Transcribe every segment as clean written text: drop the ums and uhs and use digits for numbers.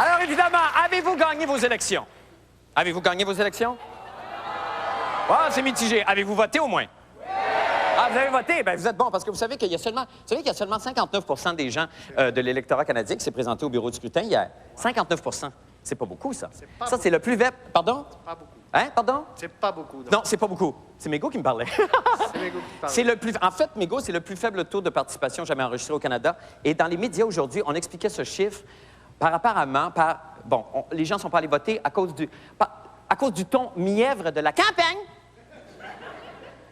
Alors, évidemment, avez-vous gagné vos élections? Avez-vous gagné vos élections? Ah, c'est mitigé. Avez-vous voté au moins? Ah, vous avez voté? Bien, vous êtes bon, parce que vous savez qu'il y a seulement, 59 des gens de l'électorat canadien qui s'est présenté au bureau du scrutin hier. 59 c'est pas beaucoup, ça. Ça, c'est le plus vert. Pardon? C'est pas beaucoup. Hein? Pardon? C'est pas beaucoup. Non, c'est pas beaucoup. C'est Mégo qui me parlait. C'est Mégo qui parle. C'est le plus... En fait, Mégo, c'est le plus faible taux de participation jamais enregistré au Canada. Et dans les médias aujourd'hui, on expliquait ce chiffre apparemment par... Bon, les gens ne sont pas allés voter à cause du ton mièvre de la campagne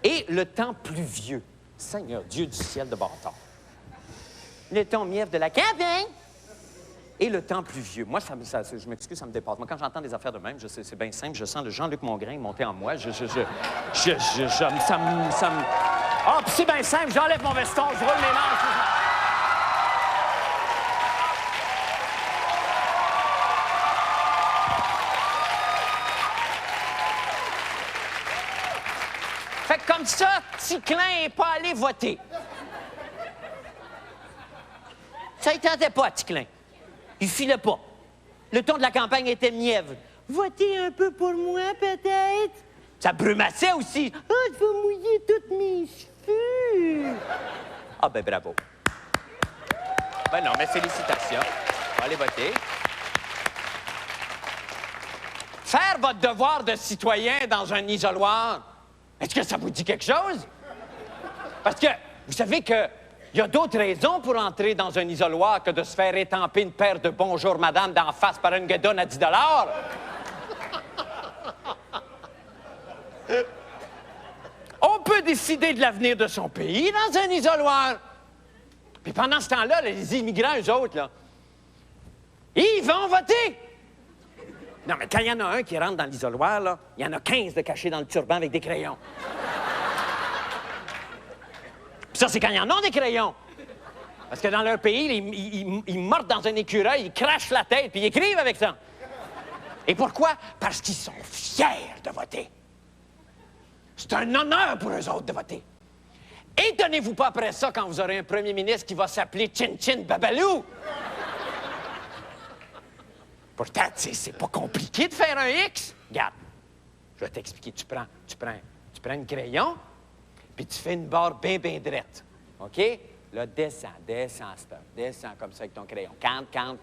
et le temps pluvieux. Seigneur Dieu du ciel de bâtard. Le ton mièvre de la campagne et le temps pluvieux. Moi, je m'excuse, ça me dépasse. Moi, quand j'entends des affaires de même, c'est bien simple, je sens le Jean-Luc Mongrain monter en moi. Ça me... Ah, puis c'est bien simple, j'enlève mon veston, je roule mes manches. Fait que comme ça, Ticlin n'est pas allé voter. Ça ne tentait pas, Ticlin. Il filait pas. Le ton de la campagne était mièvre. Votez un peu pour moi, peut-être? Ça brumassait aussi. Ah, je vais mouiller tous mes cheveux. Ah, ben bravo. Ben non, mais félicitations. On va aller voter. Faire votre devoir de citoyen dans un isoloir, est-ce que ça vous dit quelque chose? Parce que vous savez que il y a d'autres raisons pour entrer dans un isoloir que de se faire étamper une paire de « Bonjour, madame » d'en face par une gueudonne à 10 $. On peut décider de l'avenir de son pays dans un isoloir. Puis pendant ce temps-là, les immigrants, eux autres, là, ils vont voter. Non, mais quand il y en a un qui rentre dans l'isoloir, là, il y en a 15 de cachés dans le turban avec des crayons. Ça, c'est quand ils en ont des crayons. Parce que dans leur pays, ils mordent dans un écureuil, ils crachent la tête, puis ils écrivent avec ça. Et pourquoi? Parce qu'ils sont fiers de voter. C'est un honneur pour eux autres de voter. Étonnez-vous pas après ça quand vous aurez un premier ministre qui va s'appeler Chin-Chin Babalou. Pourtant, c'est pas compliqué de faire un X. Regarde, je vais t'expliquer. Tu prends un crayon, puis tu fais une barre bien droite. OK? Là, descends, comme ça avec ton crayon. Cante, comme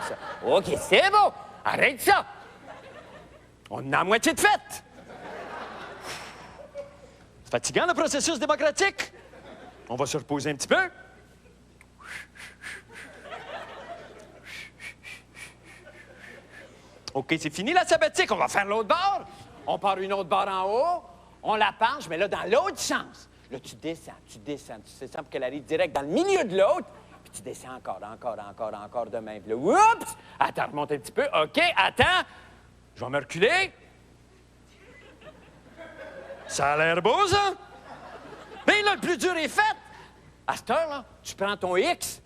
ça. OK, c'est beau! Arrête ça! On a la moitié de fête! C'est fatigant, le processus démocratique? On va se reposer un petit peu. OK, c'est fini la sabbatique. On va faire l'autre barre. On part une autre barre en haut. On la penche, mais là, dans l'autre sens. Là, tu descends pour qu'elle arrive direct dans le milieu de l'autre. Puis tu descends encore de même. Puis là, oups! Attends, remonte un petit peu. OK, attends. Je vais me reculer. Ça a l'air beau, ça? Mais là, le plus dur est fait. À cette heure-là, tu prends ton X,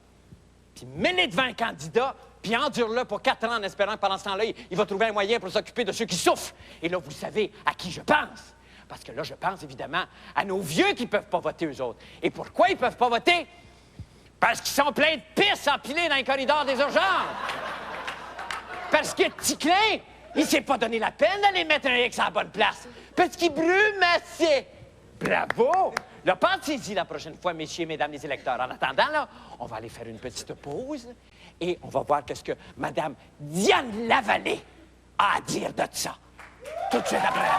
puis mets-le devant un candidat, puis endure-le pour 4 ans en espérant que pendant ce temps-là, il va trouver un moyen pour s'occuper de ceux qui souffrent. Et là, vous savez à qui je pense. Parce que là, je pense évidemment à nos vieux qui ne peuvent pas voter, eux autres. Et pourquoi ils ne peuvent pas voter? Parce qu'ils sont pleins de pisse empilés dans les corridors des urgences. Parce que Ticlin, il s'est pas donné la peine d'aller mettre un X à la bonne place. Parce qu'il brumassait. Bravo! Là, pensez-y la prochaine fois, messieurs et mesdames les électeurs. En attendant, là, on va aller faire une petite pause et on va voir qu'est-ce que Mme Diane Lavallée a à dire de ça. Tout de suite après la pause.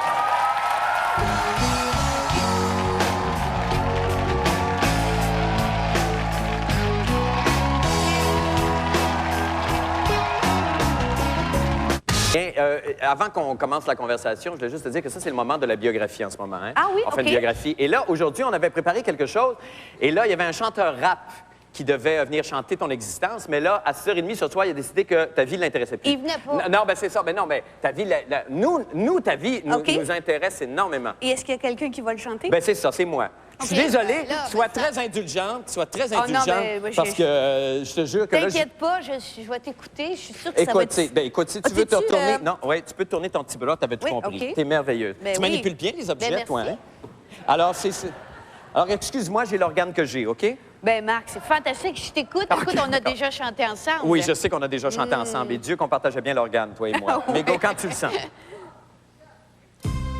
Bien, avant qu'on commence la conversation, je voulais juste te dire que ça, c'est le moment de la biographie en ce moment. Hein? Ah oui, on fait une biographie. Et là, aujourd'hui, on avait préparé quelque chose. Et là, il y avait un chanteur rap qui devait venir chanter ton existence. Mais là, à 6h30 ce soir, il a décidé que ta vie ne l'intéressait plus. Il venait pas. Non, ben c'est ça. Ben non, ben ta vie, nous, ta vie nous intéresse énormément. Et est-ce qu'il y a quelqu'un qui va le chanter? Ben c'est ça, c'est moi. Je suis désolé, sois très indulgente, parce que je te jure que là... T'inquiète pas, je vais t'écouter, je suis sûre que ça va être... Écoute, si tu veux te retourner... Non, oui, tu peux tourner ton petit bras, t'avais tout compris. Okay. T'es merveilleuse. Tu manipules bien les objets, toi, hein? Alors, Alors, excuse-moi, j'ai l'organe que j'ai, OK? Ben, Marc, c'est fantastique. Je t'écoute. Écoute, on a déjà chanté ensemble. Oui, je sais qu'on a déjà chanté ensemble. Et Dieu qu'on partageait bien l'organe, toi et moi. Ouais. Mais go, quand tu le sens.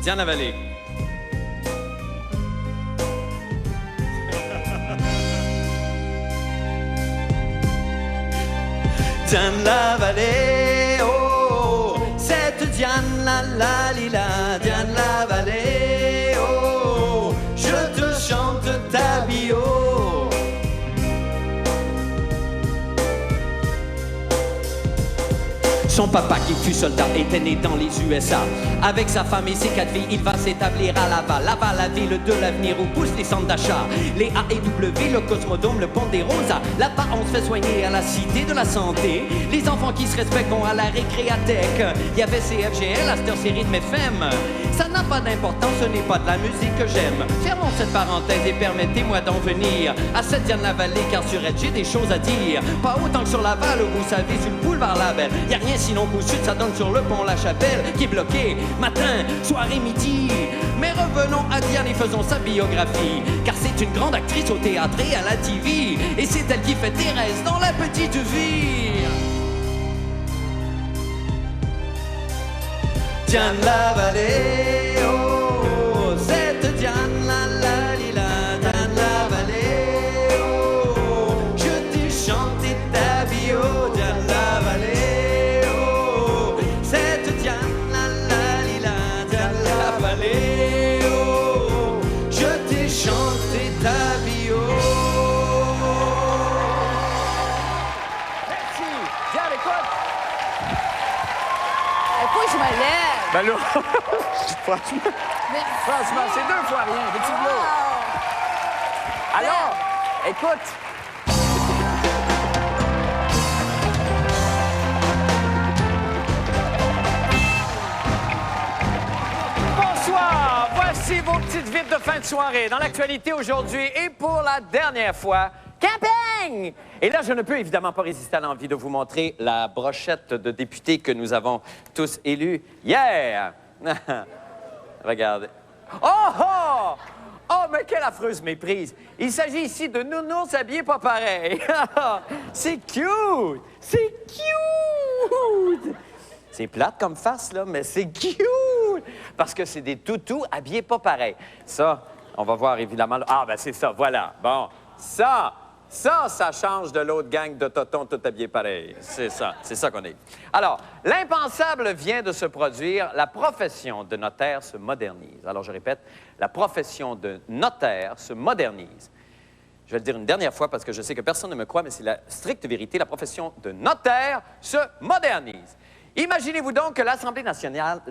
Diane Lavallée. Diane Lavallée, oh, cette Diane la la lila, Diane Lavallée, oh, je te chante ta bio. Son papa, qui fut soldat, était né dans les USA. Avec sa femme et ses 4 filles, il va s'établir à Laval. Laval, la ville de l'avenir où poussent les centres d'achat. Les A et W, le Cosmodome, le Pont des Rosas. Là-bas, on se fait soigner à la Cité de la Santé. Les enfants qui se respectent vont à la récréathèque. Il y avait CFGL, Astor, série de FM. Ça n'a pas d'importance, ce n'est pas de la musique que j'aime. Fermons cette parenthèse et permettez-moi d'en venir à cette Diane Lavallée, car sur elle, j'ai des choses à dire. Pas autant que sur Laval, vous savez, sur le boulevard Labelle. Y a rien sinon qu'au sud, ça donne sur le pont La Chapelle, qui est bloqué matin, soir et midi. Mais revenons à Diane et faisons sa biographie, car c'est une grande actrice au théâtre et à la TV. Et c'est elle qui fait Thérèse dans La Petite Vie. Diane Lavallée, oh, cette Diane la la lila, Diane Lavallée, oh, je t'ai chanté ta bio, Diane Lavallée, oh, cette Diane la la lila, Diane Lavallée, oh, je t'ai chanté ta bio. Merci. Diane, écoute. Faut que je me lève. Ben là, franchement, c'est 2 fois rien, petit bleu. Alors, écoute. Bonsoir, voici vos petites vites de fin de soirée. Dans l'actualité aujourd'hui et pour la dernière fois, campagne! Et là, je ne peux évidemment pas résister à l'envie de vous montrer la brochette de députés que nous avons tous élus hier. Regardez. Oh, oh! Oh, mais quelle affreuse méprise! Il s'agit ici de nounours habillés pas pareil. C'est cute! C'est cute! C'est plate comme face, là, mais c'est cute! Parce que c'est des toutous habillés pas pareil. Ça, on va voir évidemment... Ah, ben c'est ça, voilà. Bon, ça change de l'autre gang de totons tout habillés pareil. C'est ça qu'on est. Alors, l'impensable vient de se produire. La profession de notaire se modernise. Alors, je répète, la profession de notaire se modernise. Je vais le dire une dernière fois parce que je sais que personne ne me croit, mais c'est la stricte vérité. La profession de notaire se modernise. Imaginez-vous donc que l'Assemblée nationale,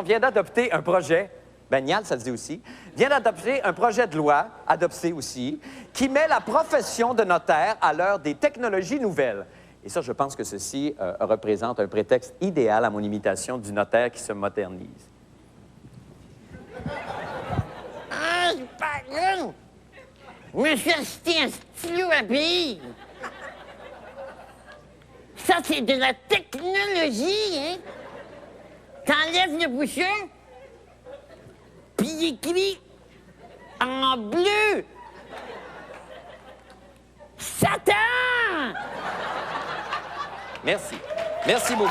vient d'adopter un projet... Banial, ça se dit aussi, vient d'adopter un projet de loi, adopté aussi, qui met la profession de notaire à l'heure des technologies nouvelles. Et ça, je pense que ceci représente un prétexte idéal à mon imitation du notaire qui se modernise. Ah, pardon! Me faire acheter un stylo à billes! Ça, c'est de la technologie, hein? T'enlèves le bouchon, puis il écrit en bleu. Satan! Merci. Merci beaucoup.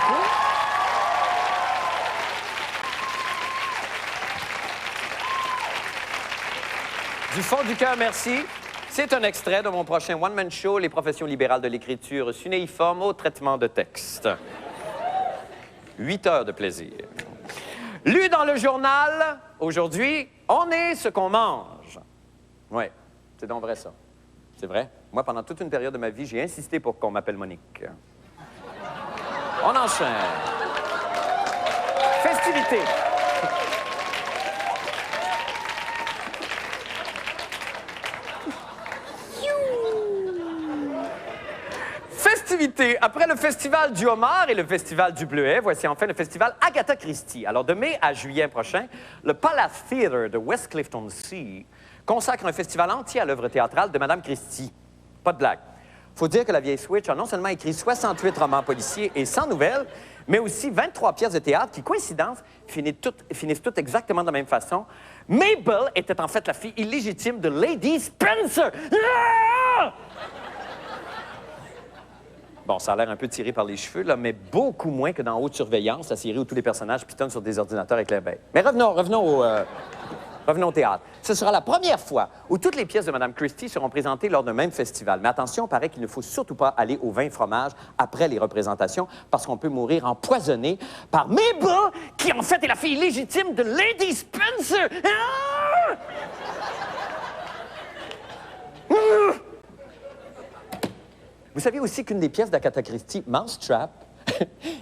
Du fond du cœur, merci. C'est un extrait de mon prochain one-man show, Les professions libérales de l'écriture sunéiforme au traitement de texte. 8 heures de plaisir. Lu dans le journal, aujourd'hui, on est ce qu'on mange. Oui, c'est donc vrai, ça. C'est vrai. Moi, pendant toute une période de ma vie, j'ai insisté pour qu'on m'appelle Monique. On enchaîne. Festivités. Festivités. Après le festival du homard et le festival du bleuet, voici enfin le festival Agatha Christie. Alors, de mai à juillet prochain, le Palace Theatre de West Clifton-Sea consacre un festival entier à l'œuvre théâtrale de Mme Christie. Pas de blague. Faut dire que la vieille Switch a non seulement écrit 68 romans policiers et 100 nouvelles, mais aussi 23 pièces de théâtre qui, coïncidence, finissent toutes exactement de la même façon, Mabel était en fait la fille illégitime de Lady Spencer. Ah! Bon, ça a l'air un peu tiré par les cheveux, là, mais beaucoup moins que dans Haute Surveillance, la série où tous les personnages pitonnent sur des ordinateurs avec les bêtes. Mais revenons au théâtre. Ce sera la première fois où toutes les pièces de Mme Christie seront présentées lors d'un même festival. Mais attention, il paraît qu'il ne faut surtout pas aller au vin fromage après les représentations parce qu'on peut mourir empoisonné par Mabel, qui en fait est la fille légitime de Lady Spencer. Ah! Ah! Vous saviez aussi qu'une des pièces d'Agatha Christie, Mousetrap,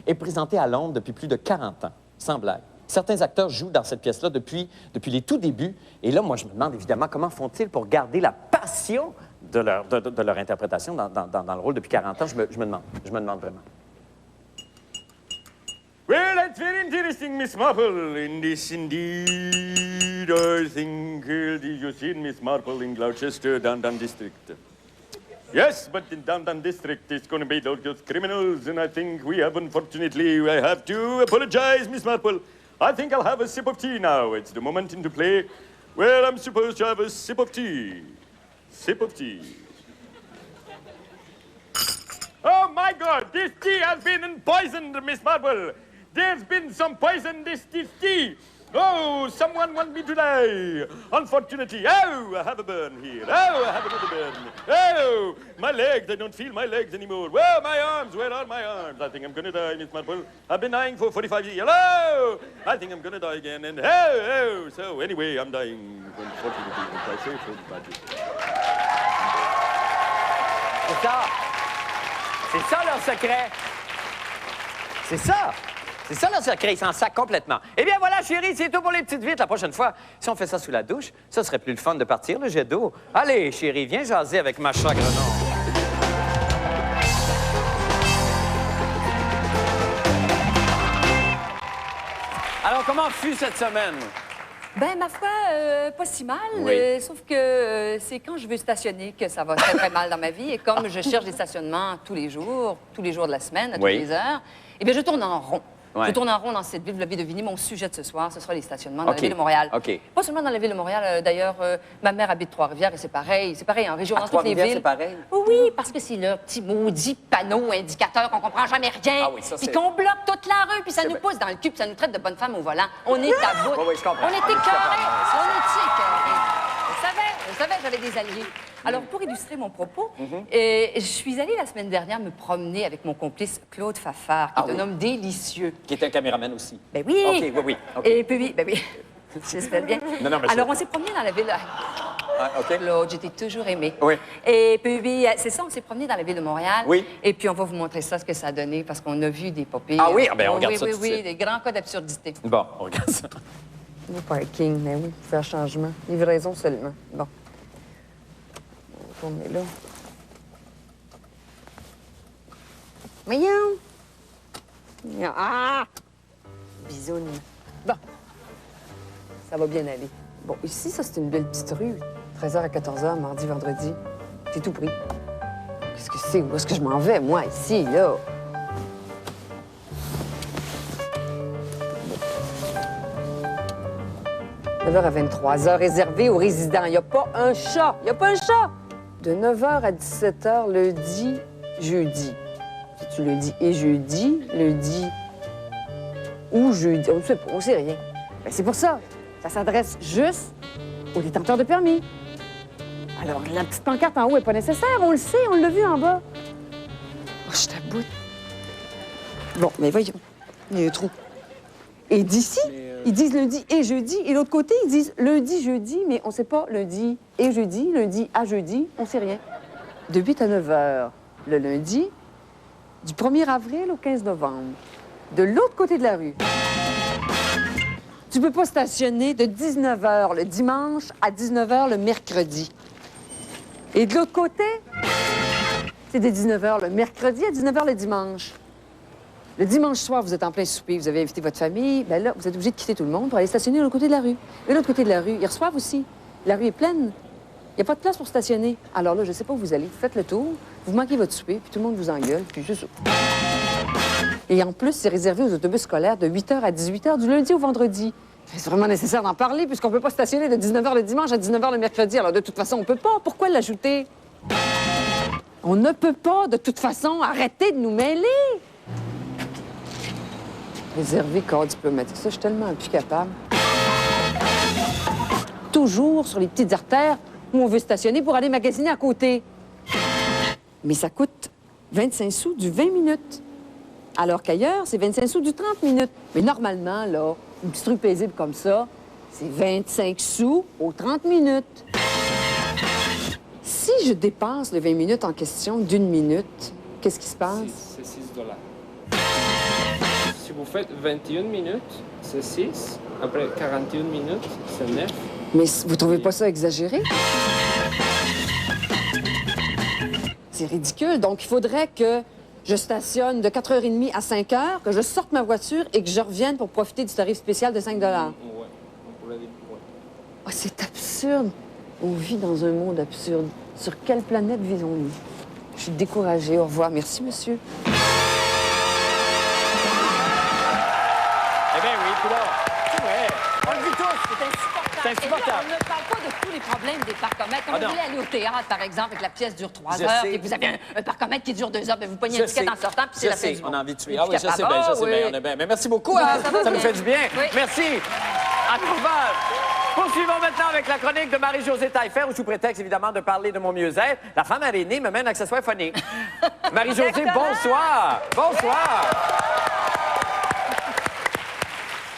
est présentée à Londres depuis plus de 40 ans, sans blague. Certains acteurs jouent dans cette pièce-là depuis les tout débuts. Et là, moi, je me demande évidemment comment font-ils pour garder la passion de leur interprétation dans le rôle depuis 40 ans. Je me demande vraiment. Well, that's very interesting, Miss Marple. In this indeed, I think you seen Miss Marple in Gloucester, Downtown District. Yes, but in Downtown District, it's going to be those criminals, and I think we have, unfortunately, I have to apologize, Miss Marple. I think I'll have a sip of tea now. It's the moment into play where I'm supposed to have a sip of tea. Sip of tea. Oh, my God, this tea has been poisoned, Miss Marple. There's been some poison this tea. Oh, someone want me to die. Unfortunately, oh, I have a burn here. Oh, I have another burn. Oh, my legs, I don't feel my legs anymore. Well, my arms, where are my arms? I think I'm gonna die, Miss Marple. I've been dying for 45 years. Hello! I think I'm gonna die again. And oh, so anyway, I'm dying. Unfortunately, I say so badly. C'est ça. C'est ça leur secret. C'est ça. C'est ça leur secret, ils s'en sacent complètement. Eh bien voilà, chérie, c'est tout pour les petites vites. La prochaine fois, si on fait ça sous la douche, ça serait plus le fun de partir, le jet d'eau. Allez, chérie, viens jaser avec Macha Grenon. Alors, comment fut cette semaine? Ben, ma foi, pas si mal. Oui. Sauf que c'est quand je veux stationner que ça va très, très mal dans ma vie. Et comme je cherche des stationnements tous les jours de la semaine, à toutes Oui. les heures, eh bien, je tourne en rond. Ouais. Je tourne en rond dans cette ville. Vous l'avez deviné, mon sujet de ce soir, ce sera les stationnements dans OK. la ville de Montréal. OK. Pas seulement dans la ville de Montréal, d'ailleurs, ma mère habite Trois-Rivières et c'est pareil, en région, dans toutes les Trois-Rivières, villes. c'est pareil? Oui, parce que c'est le petit maudit panneau indicateur qu'on comprend jamais rien. Ah oui, ça, puis c'est- qu'on bloque toute la rue, puis ça C'est nous vrai. pousse dans le cul, puis ça nous traite de bonne femme au volant. On est à bout. Oui, oui, je comprends. On est Je écœurés. comprends. On est écœurés. Je savais, j'avais des alliés. Alors, pour illustrer mon propos, je suis allée la semaine dernière me promener avec mon complice Claude Fafard, qui est un homme délicieux. Qui est un caméraman aussi. Ben oui! OK, oui. OK. Et puis, ben oui, j'espère bien. Non, mais Alors, c'est- on s'est promené dans la ville. Ah, OK. Claude, j'ai toujours aimé. Oui. Et puis, c'est ça, on s'est promené dans la ville de Montréal. Oui. Et puis, on va vous montrer ça, ce que ça a donné, parce qu'on a vu des papiers. Ah oui? Ah ben, on regarde ça oui, tout de oui, suite. des grands cas d'absurdité. Bon, on regarde ça. Le parking, mais oui, faire changement. Livraison seulement. Bon. On va tourner là. Voyons! Ah! Bisoune. Bon. Ça va bien aller. Bon, ici, ça, c'est une belle petite rue. 13h à 14h, mardi, vendredi. C'est tout pris. Qu'est-ce que c'est? Où est-ce que je m'en vais, moi, ici, là? 9h à 23h, réservé aux résidents. Il n'y a pas un chat. Il n'y a pas un chat. De 9h à 17h, lundi, jeudi. C'est-tu lundi et jeudi? Lundi ou jeudi? On ne sait pas, on ne sait rien. Ben, c'est pour ça. Ça s'adresse juste aux détenteurs de permis. Alors, la petite pancarte en haut n'est pas nécessaire. On le sait, on l'a vu en bas. Oh, je t'aboute. Bon, mais voyons. Il y a un trou. Et d'ici, ils disent lundi et jeudi. Et l'autre côté, ils disent lundi, jeudi, mais on ne sait pas lundi et jeudi, lundi à jeudi, on ne sait rien. De 8 à 9 heures le lundi, du 1er avril au 15 novembre. De l'autre côté de la rue, tu peux pas stationner de 19 heures le dimanche à 19 heures le mercredi. Et de l'autre côté, c'est de 19 heures le mercredi à 19 heures le dimanche. Le dimanche soir, vous êtes en plein souper, vous avez invité votre famille, bien là, vous êtes obligé de quitter tout le monde pour aller stationner de l'autre côté de la rue. Et de l'autre côté de la rue, ils reçoivent aussi. La rue est pleine. Il n'y a pas de place pour stationner. Alors là, je ne sais pas où vous allez. Vous faites le tour, vous manquez votre souper, puis tout le monde vous engueule, puis c'est ça. Et en plus, c'est réservé aux autobus scolaires de 8h à 18h du lundi au vendredi. C'est vraiment nécessaire d'en parler puisqu'on peut pas stationner de 19h le dimanche à 19h le mercredi. Alors, de toute façon, on peut pas. Pourquoi l'ajouter? On ne peut pas, de toute façon. Arrêtez de nous mêler. Réservé corps diplomatique. Ça, je suis tellement plus capable. Toujours sur les petites artères où on veut stationner pour aller magasiner à côté. Mais ça coûte 25 sous du 20 minutes. Alors qu'ailleurs, c'est 25 sous du 30 minutes. Mais normalement, là, un petit truc paisible comme ça, c'est 25 sous aux 30 minutes. Si je dépasse les 20 minutes en question d'une minute, qu'est-ce qui se passe? C'est 6 $. Si vous faites 21 minutes, c'est 6. Après 41 minutes, c'est 9. Mais vous trouvez pas ça exagéré? C'est ridicule. Donc, il faudrait que je stationne de 4h30 à 5h, que je sorte ma voiture et que je revienne pour profiter du tarif spécial de 5 $. Ouais, on pourrait dire, ouais. Oh, c'est absurde. On vit dans un monde absurde. Sur quelle planète vivons-nous? Je suis découragée. Au revoir. Merci, monsieur. Eh bien oui, puis là, c'est vrai. On le dit tous. C'est insupportable. C'est insupportable. Et là, on ne parle pas de tous les problèmes des parcomètres. Quand Ah, vous non. voulez aller au théâtre, par exemple, et que la pièce dure 3 Je heures, sais. et que vous avez un parcomètre qui dure 2 heures, bien, vous pognez Je un ticket sais. en sortant, puis c'est Je la fin sais, du on monde. a envie de tuer. Et Ah puis oui, je sais capable. bien, je Ah, sais oui. bien, on est bien. Mais merci beaucoup, Ben, hein? ça va Ça nous bien. fait du bien. Oui. Merci. À Courval. Poursuivons maintenant avec la chronique de Marie-Josée Taillefer, où sous prétexte, évidemment, de parler de mon mieux-être, la femme arénée me mène un accessoire phonique. Marie-Josée, Exactement. bonsoir. Bonsoir.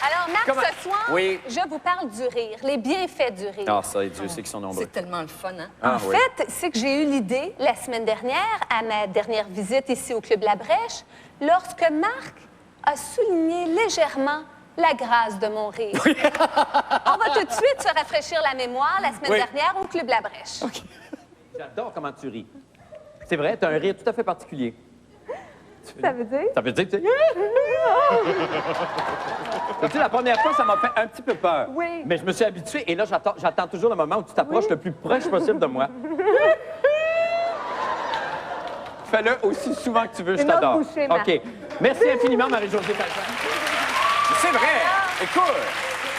Alors, Marc, Comment- ce soir, Oui. je vous parle du rire, les bienfaits du rire. Ah, ça, et Dieu sait qu'ils sont nombreux. C'est tellement le fun, hein? Ah, en oui. fait, c'est que j'ai eu l'idée la semaine dernière, à ma dernière visite ici au Club La Brèche, lorsque Marc a souligné légèrement la grâce de mon rire. On va tout de suite se rafraîchir la mémoire la semaine Oui. dernière au Club La Brèche. J'adore comment tu ris. C'est vrai, tu as un rire tout à fait particulier. Ça veut dire? Ça veut dire que tu... Tu sais, la première fois, ça m'a fait un petit peu peur. Oui. Mais je me suis habitué et là, j'attends toujours le moment où tu t'approches le plus proche possible de moi. Fais-le aussi souvent que tu veux, je Une autre t'adore. bouchée, Marc. OK. Merci infiniment, Marie-Josée Taillefer. C'est vrai. Écoute,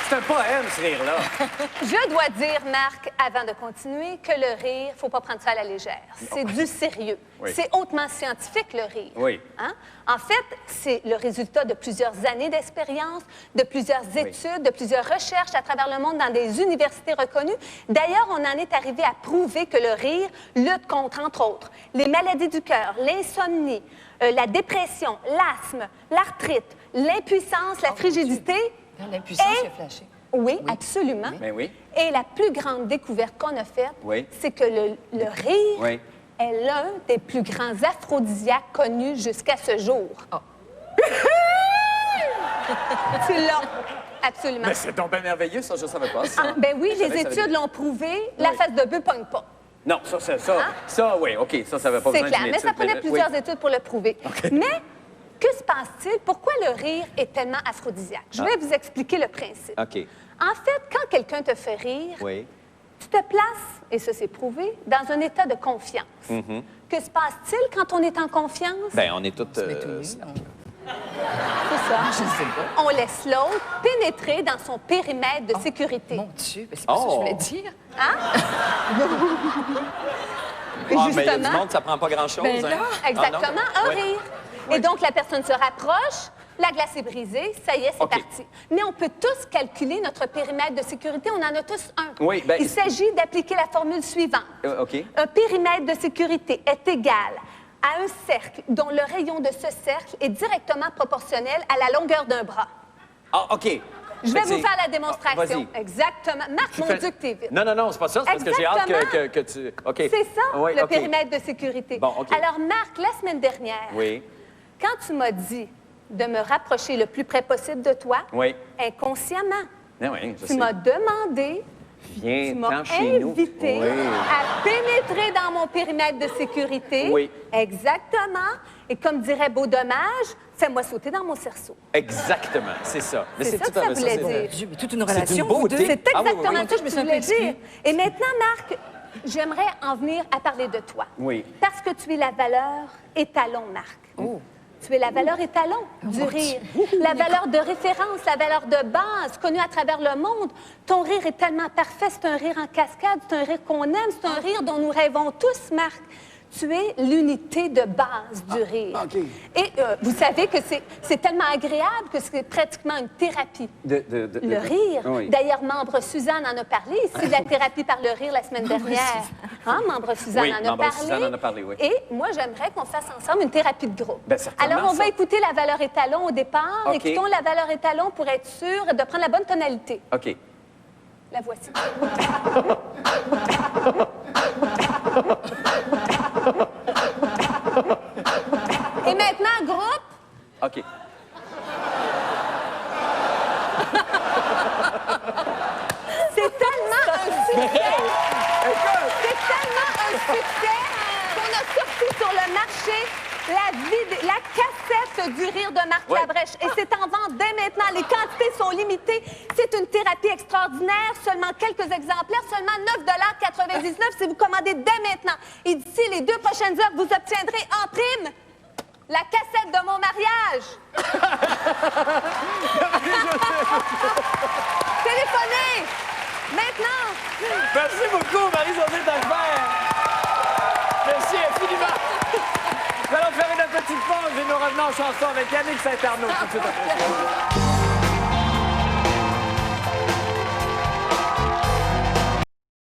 c'est un poème, ce rire-là. Je dois dire, Marc, avant de continuer, que le rire, faut pas prendre ça à la légère. C'est du sérieux. Oui. C'est hautement scientifique, le rire. Oui. Hein? En fait, c'est le résultat de plusieurs années d'expérience, de plusieurs études, de plusieurs recherches à travers le monde dans des universités reconnues. D'ailleurs, on en est arrivé à prouver que le rire lutte contre, entre autres, les maladies du cœur, l'insomnie, la dépression, l'asthme, l'arthrite, l'impuissance, la frigidité. L'impuissance Et- qui a flashé. Oui, absolument. Ben oui. Et la plus grande découverte qu'on a faite, Oui. c'est que le rire Oui. est l'un des plus grands aphrodisiaques connus jusqu'à ce jour. Tu l'as. Absolument. Mais c'est donc bien merveilleux, ça, je ne savais pas. Ça. Ah, ben oui, Je savais les que ça allait études l'ont prouvé, la Oui. face de bœuf pogne pas. Non, ça, oui, OK, ça va pas C'est besoin clair, d'une mais ça étude, prenait oui. plusieurs études pour le prouver. Mais que se passe-t-il? Pourquoi le rire est tellement aphrodisiaque? Je vais vous expliquer le principe. OK. En fait, quand quelqu'un te fait rire, Oui. tu te places, et ça c'est prouvé, dans un état de confiance. Que se passe-t-il quand on est en confiance? Ben, on est toutes... C'est ça. On laisse l'autre pénétrer dans son périmètre de sécurité. Mon Dieu, ben, c'est pas ça que je voulais dire. mais il y a du Justement. monde, ça prend pas grand-chose. Ben hein? là. Exactement, Ah, non? un Oui. rire. Et donc, la personne se rapproche, la glace est brisée, ça y est, c'est OK. parti. Mais on peut tous calculer notre périmètre de sécurité, on en a tous un. Oui, ben- Il s'agit d'appliquer la formule suivante. OK. Un périmètre de sécurité est égal à un cercle dont le rayon de ce cercle est directement proportionnel à la longueur d'un bras. Ah, OK. Je vais vous faire la démonstration. vas-y. Exactement. Marc, mon Fais- Dieu, que t'es vite. Non, c'est pas ça. C'est parce que j'ai hâte que tu... OK. C'est ça, Oui, le OK. périmètre de sécurité. Bon, OK. Alors, Marc, la semaine dernière, Oui, quand tu m'as dit de me rapprocher le plus près possible de toi, oui. inconsciemment, Oui, je tu sais. m'as demandé, tu Viens, m'as tant chez nous. invité Oui. à pénétrer dans mon périmètre de sécurité. Oui. Exactement. Et comme dirait Beau Dommage, fais-moi sauter dans mon cerceau. Exactement, c'est ça. Mais C'est ça tout que à ça fait voulait c'est- dire. Mon Dieu, mais toute une C'est relation, une vous beauté. deux. C'est Ah oui, oui, exactement oui. ça Je que me tu suis un voulais peu exclue. dire. Et maintenant, Marc, j'aimerais en venir à parler de toi. Oui. Parce que tu es la valeur étalon, Marc. Tu es la valeur étalon du rire, la valeur de référence, la valeur de base connue à travers le monde. Ton rire est tellement parfait, c'est un rire en cascade, c'est un rire qu'on aime, c'est un rire dont nous rêvons tous, Marc. Tu es l'unité de base du rire. Et vous savez que c'est tellement agréable que c'est pratiquement une thérapie. Le rire. Oui. D'ailleurs, membre Suzanne en a parlé ici de la thérapie par le rire la semaine dernière. Hein, membre Suzanne Oui, en a membre parlé. Suzanne en a parlé, oui. Et moi, j'aimerais qu'on fasse ensemble une thérapie de groupe. Ben, certainement, Alors, on va ça. écouter la valeur étalon au départ. OK. Écoutons la valeur étalon pour être sûr de prendre la bonne tonalité. OK. La voici. Et maintenant, groupe. OK. C'est tellement un succès. C'est tellement un succès qu'on a sorti sur le marché la cassette du rire de Marc Labrèche. Et c'est en vente dès maintenant. Les quantités sont limitées. C'est une thérapie extraordinaire. Seulement quelques exemplaires. Seulement 9,99 $ si vous commandez dès maintenant. Et d'ici les 2 prochaines heures, vous obtiendrez en prime la cassette de mon mariage. Téléphonez! Maintenant! Merci beaucoup, Marie-Josée Talbert. Merci infiniment. Nous allons faire une petite pause et nous revenons en chanson avec Yannick Saint-Arnaud tout de suite après.